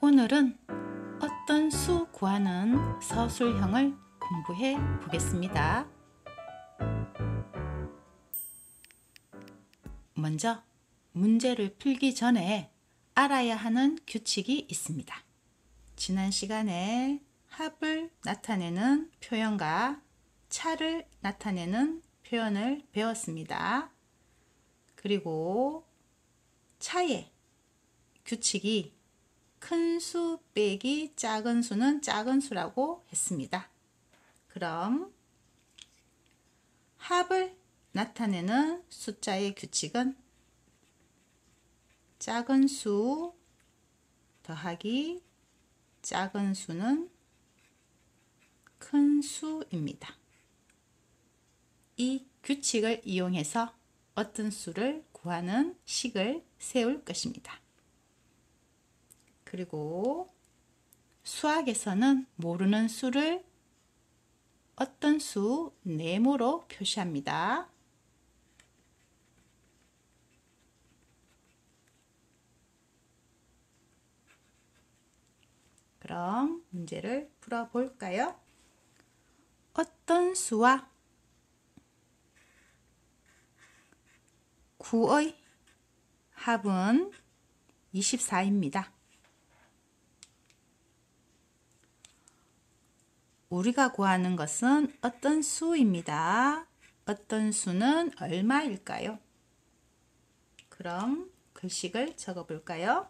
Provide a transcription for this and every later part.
오늘은 어떤 수 구하는 서술형을 공부해 보겠습니다. 먼저 문제를 풀기 전에 알아야 하는 규칙이 있습니다. 지난 시간에 합을 나타내는 표현과 차를 나타내는 표현을 배웠습니다. 그리고 차의 규칙이 큰 수 빼기 작은 수는 작은 수라고 했습니다. 그럼 합을 나타내는 숫자의 규칙은 작은 수 더하기 작은 수는 큰 수입니다. 이 규칙을 이용해서 어떤 수를 구하는 식을 세울 것입니다. 그리고 수학에서는 모르는 수를 어떤 수 네모로 표시합니다. 그럼 문제를 풀어볼까요? 어떤 수와 9의 합은 24입니다. 우리가 구하는 것은 어떤 수입니다. 어떤 수는 얼마일까요? 그럼 글씨를 적어 볼까요?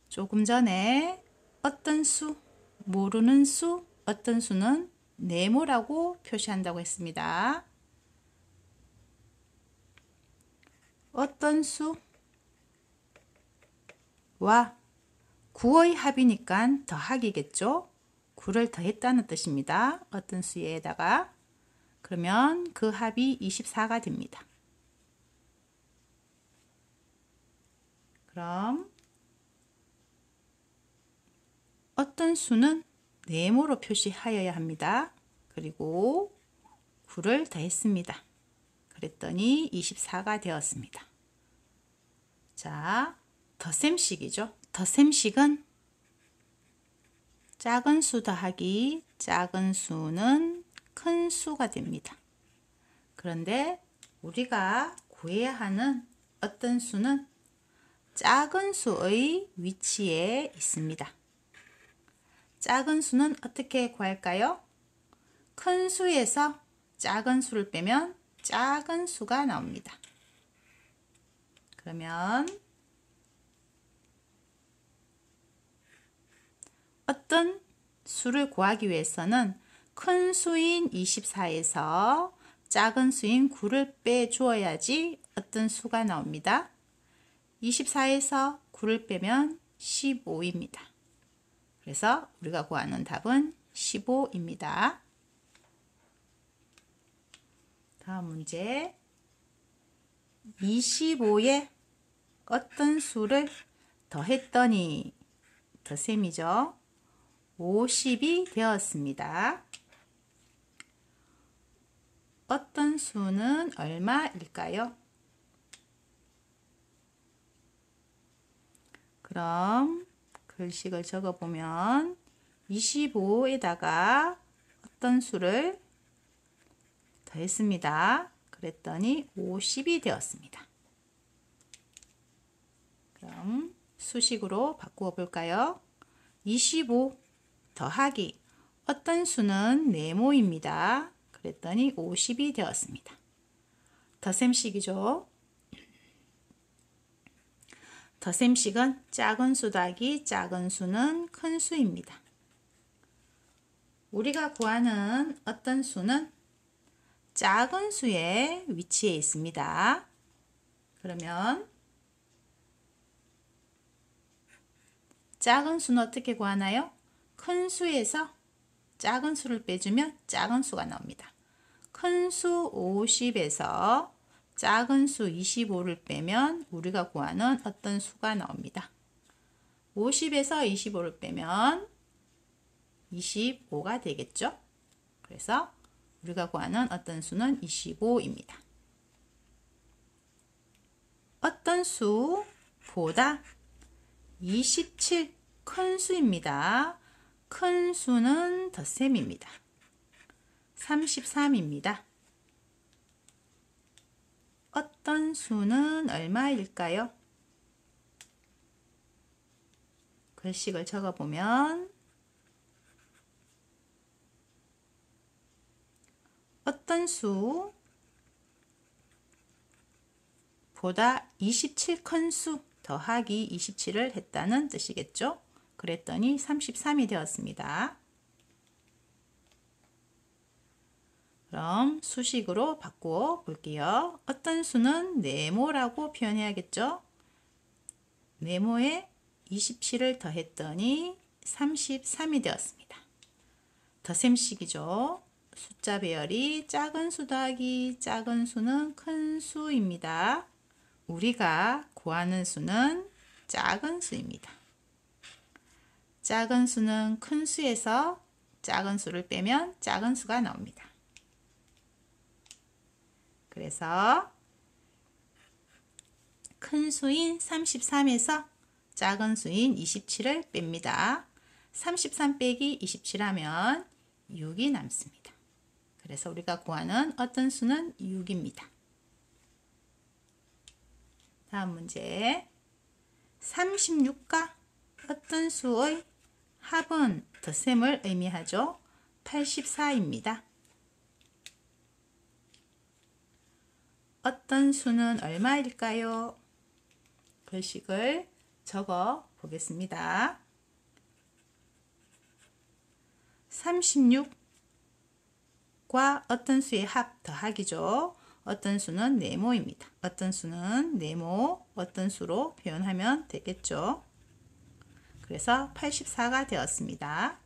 조금 전에 어떤 수, 모르는 수, 어떤 수는 네모라고 표시한다고 했습니다. 어떤 수와 9의 합이니까 더하기겠죠. 9를 더했다는 뜻입니다. 어떤 수에다가. 그러면 그 합이 24가 됩니다. 그럼 어떤 수는 네모로 표시하여야 합니다. 그리고 9를 더했습니다. 그랬더니 24가 되었습니다. 자, 덧셈식이죠. 덧셈식은 작은 수 더하기 작은 수는 큰 수가 됩니다. 그런데 우리가 구해야 하는 어떤 수는 작은 수의 위치에 있습니다. 작은 수는 어떻게 구할까요? 큰 수에서 작은 수를 빼면 작은 수가 나옵니다. 그러면 어떤 수를 구하기 위해서는 큰 수인 24에서 작은 수인 9를 빼주어야지 어떤 수가 나옵니다. 24에서 9를 빼면 15입니다. 그래서 우리가 구하는 답은 15입니다. 다음 문제. 25에 어떤 수를 더했더니 덧셈이죠. 50이 되었습니다. 어떤 수는 얼마일까요? 그럼 글씨를 적어보면 25에다가 어떤 수를 더했습니다. 그랬더니 50이 되었습니다. 그럼 수식으로 바꾸어 볼까요? 25 더하기 어떤 수는 네모입니다. 그랬더니 50이 되었습니다. 덧셈식이죠. 덧셈식은 작은 수 더하기 작은 수는 큰 수입니다. 우리가 구하는 어떤 수는 작은 수의 위치에 있습니다. 그러면 작은 수는 어떻게 구하나요? 큰 수에서 작은 수를 빼주면 작은 수가 나옵니다. 큰 수 50에서 작은 수 25를 빼면 우리가 구하는 어떤 수가 나옵니다. 50에서 25를 빼면 25가 되겠죠? 그래서 우리가 구하는 어떤 수는 25입니다. 어떤 수 보다 27 큰 수입니다. 큰 수는 덧셈입니다. 33입니다. 어떤 수는 얼마일까요? 글씨를 적어보면 어떤 수 보다 27 큰 수 더하기 27을 했다는 뜻이겠죠? 그랬더니 33이 되었습니다. 그럼 수식으로 바꾸어 볼게요. 어떤 수는 네모라고 표현해야겠죠? 네모에 27을 더했더니 33이 되었습니다. 덧셈식이죠. 숫자 배열이 작은 수 더하기 작은 수는 큰 수입니다. 우리가 구하는 수는 작은 수입니다. 작은 수는 큰 수에서 작은 수를 빼면 작은 수가 나옵니다. 그래서 큰 수인 33에서 작은 수인 27을 뺍니다. 33 빼기 27 하면 6이 남습니다. 그래서 우리가 구하는 어떤 수는 6입니다. 다음 문제. 36과 어떤 수의 합은 덧셈을 의미하죠. 84입니다. 어떤 수는 얼마일까요? 글씨를 적어 보겠습니다. 36과 어떤 수의 합 더하기죠. 어떤 수는 네모입니다. 어떤 수는 네모, 어떤 수로 표현하면 되겠죠. 그래서 84가 되었습니다.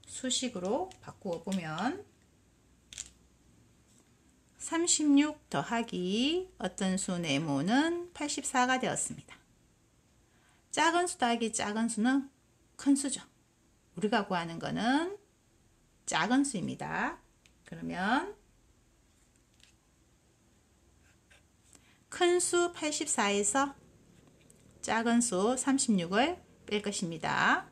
수식으로 바꾸어 보면 36 더하기 어떤 수 네모는 84가 되었습니다. 작은 수 더하기 작은 수는 큰 수죠. 우리가 구하는 거는 작은 수입니다. 그러면 큰 수 84에서 작은 수 36을 뺄 것입니다.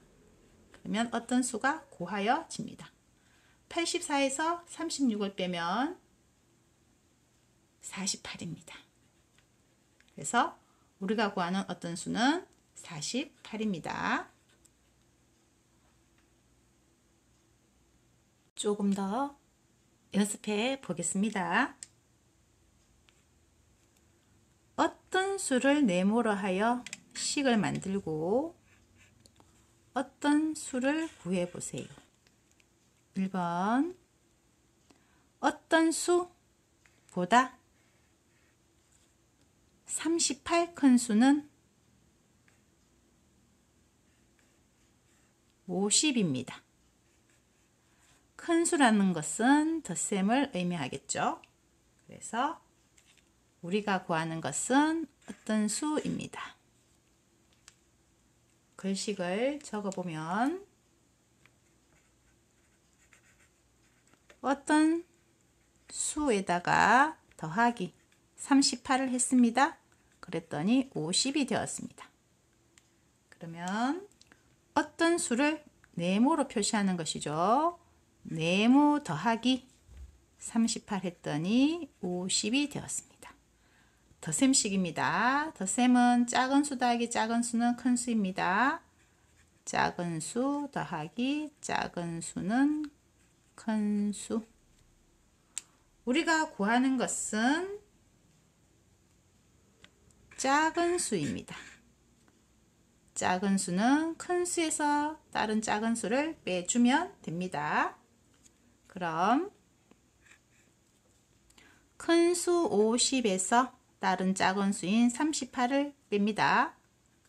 그러면 어떤 수가 고하여집니다. 84에서 36을 빼면 48입니다. 그래서 우리가 구하는 어떤 수는 48입니다. 조금 더 연습해 보겠습니다. 어떤 수를 네모로 하여 식을 만들고 어떤 수를 구해 보세요. 1번 어떤 수보다 38 큰 수는 50입니다. 큰 수라는 것은 덧셈을 의미하겠죠. 그래서 우리가 구하는 것은 어떤 수입니다. 글씨를 적어보면 어떤 수에다가 더하기 38을 했습니다. 그랬더니 50이 되었습니다. 그러면 어떤 수를 네모로 표시하는 것이죠. 네모 더하기 38 했더니 50이 되었습니다. 덧셈식입니다. 덧셈은 작은 수 더하기 작은 수는 큰 수입니다. 작은 수 더하기 작은 수는 큰 수. 우리가 구하는 것은 작은 수입니다. 작은 수는 큰 수에서 다른 작은 수를 빼주면 됩니다. 그럼 큰 수 50에서 다른 작은 수인 38을 뺍니다.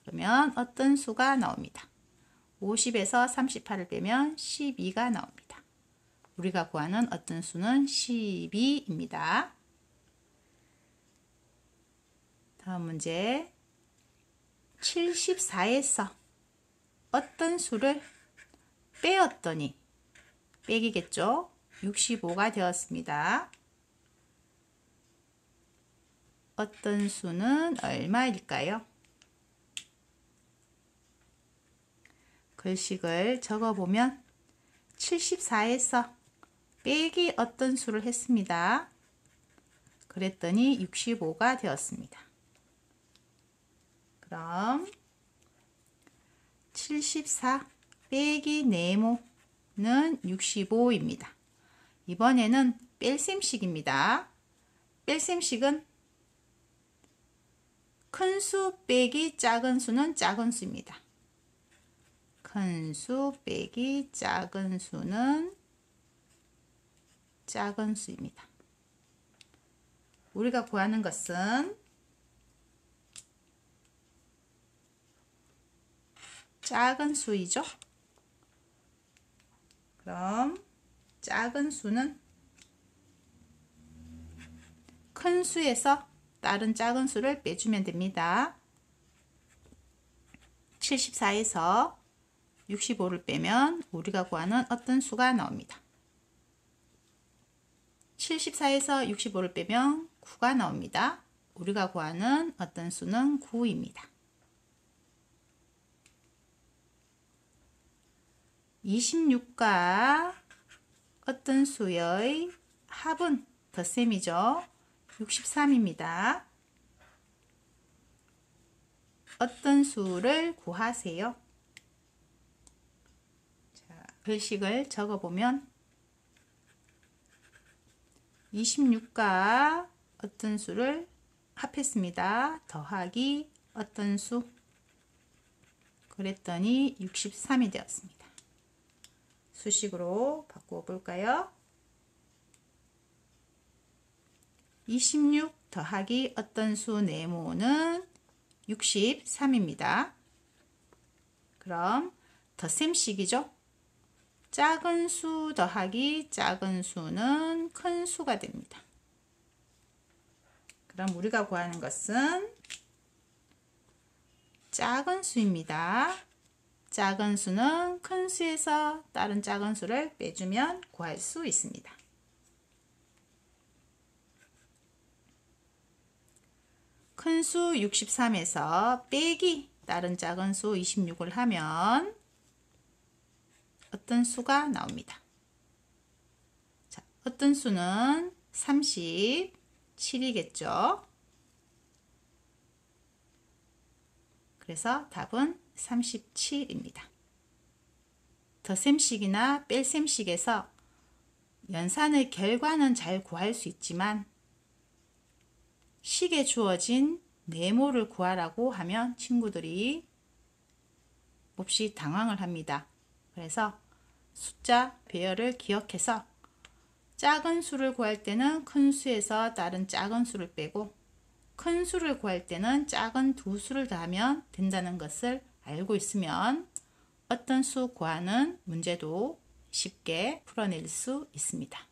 그러면 어떤 수가 나옵니다. 50에서 38을 빼면 12가 나옵니다. 우리가 구하는 어떤 수는 12입니다. 다음 문제. 74에서 어떤 수를 빼었더니 빼기겠죠. 65가 되었습니다. 어떤 수는 얼마일까요? 글씨를 적어보면 74에서 빼기 어떤 수를 했습니다. 그랬더니 65가 되었습니다. 그럼 74 빼기 네모는 65입니다. 이번에는 뺄셈식입니다. 뺄셈식은 큰 수 빼기 작은 수는 작은 수입니다. 큰 수 빼기 작은 수는 작은 수입니다. 우리가 구하는 것은 작은 수이죠. 그럼 작은 수는 큰 수에서 다른 작은 수를 빼주면 됩니다. 74에서 65를 빼면 우리가 구하는 어떤 수가 나옵니다. 74에서 65를 빼면 9가 나옵니다. 우리가 구하는 어떤 수는 9입니다. 26과 어떤 수의 합은 덧셈이죠. 63입니다. 어떤 수를 구하세요. 자, 글씨를 적어보면 26과 어떤 수를 합했습니다. 더하기 어떤 수. 그랬더니 63이 되었습니다. 수식으로 바꾸어 볼까요? 26 더하기 어떤 수 네모는 63입니다. 그럼 덧셈식이죠. 작은 수 더하기 작은 수는 큰 수가 됩니다. 그럼 우리가 구하는 것은 작은 수입니다. 작은 수는 큰 수에서 다른 작은 수를 빼주면 구할 수 있습니다. 큰 수 63에서 빼기 다른 작은 수 26을 하면 어떤 수가 나옵니다. 자, 어떤 수는 37이겠죠. 그래서 답은 37입니다. 덧셈식이나 뺄셈식에서 연산의 결과는 잘 구할 수 있지만 식에 주어진 네모를 구하라고 하면 친구들이 몹시 당황을 합니다. 그래서 숫자 배열을 기억해서 작은 수를 구할 때는 큰 수에서 다른 작은 수를 빼고 큰 수를 구할 때는 작은 두 수를 더하면 된다는 것을 알고 있으면 어떤 수 구하는 문제도 쉽게 풀어낼 수 있습니다.